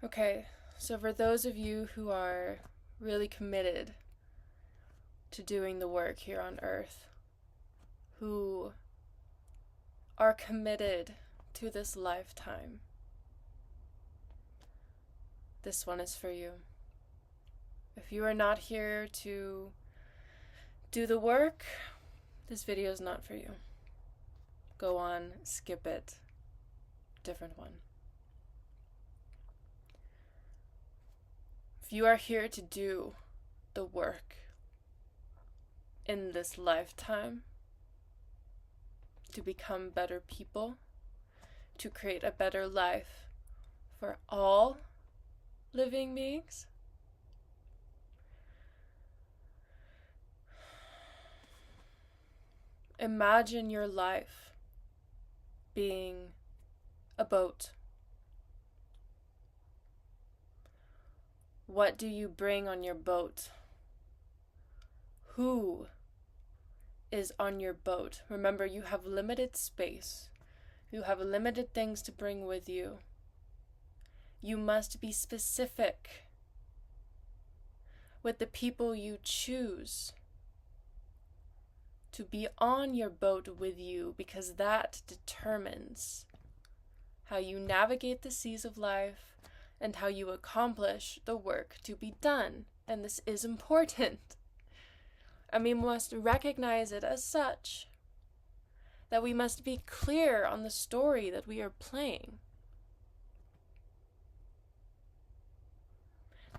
Okay, so for those of you who are really committed to doing the work here on Earth, who are committed to this lifetime, this one is for you. If you are not here to do the work, this video is not for you. Go on, skip it. Different one. If you are here to do the work in this lifetime, to become better people, to create a better life for all living beings, imagine your life being a boat. What do you bring on your boat? Who is on your boat? Remember, you have limited space. You have limited things to bring with you. You must be specific with the people you choose to be on your boat with you, because that determines how you navigate the seas of life and how you accomplish the work to be done. And this is important. And we must recognize it as such. That we must be clear on the story that we are playing.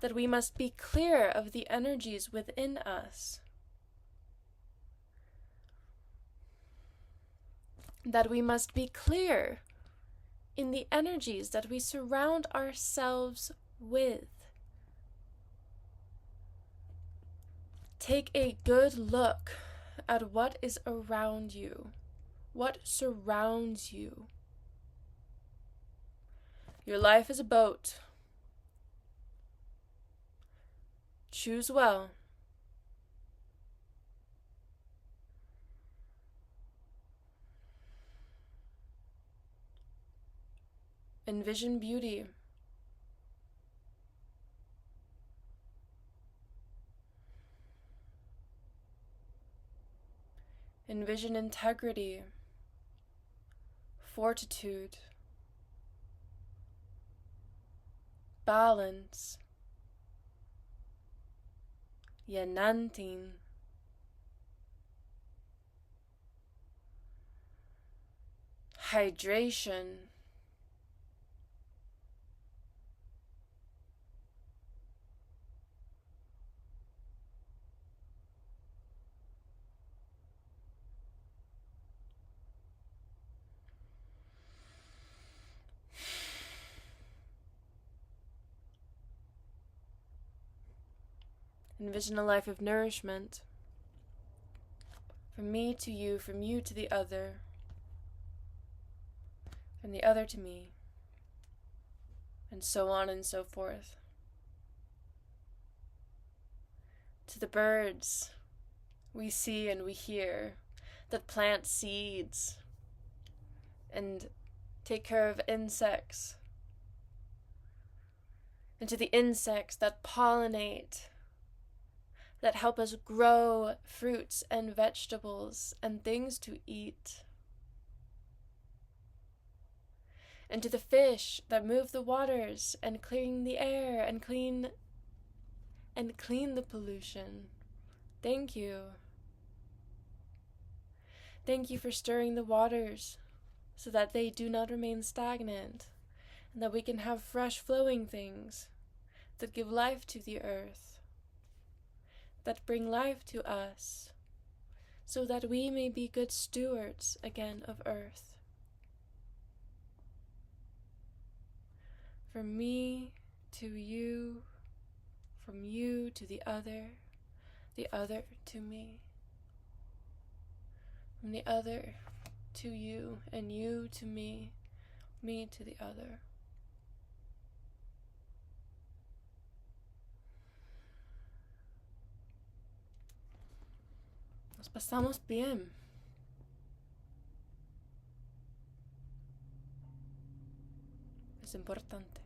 That we must be clear of the energies within us. That we must be clear in the energies that we surround ourselves with. Take a good look at what is around you, what surrounds you. Your life is a boat. Choose well. Envision beauty. Envision integrity, fortitude, balance, yanantin, hydration, envision a life of nourishment, from me to you, from you to the other, from the other to me, and so on and so forth. To the birds we see and we hear that plant seeds and take care of insects, and to the insects that pollinate, that help us grow fruits and vegetables and things to eat. And to the fish that move the waters and clean the air and clean the pollution. Thank you. Thank you for stirring the waters so that they do not remain stagnant, and that we can have fresh flowing things that give life to the earth, that bring life to us, so that we may be good stewards again of earth. From me to you, from you to the other to me, from the other to you, and you to me, me to the other. Nos pasamos bien. Es importante.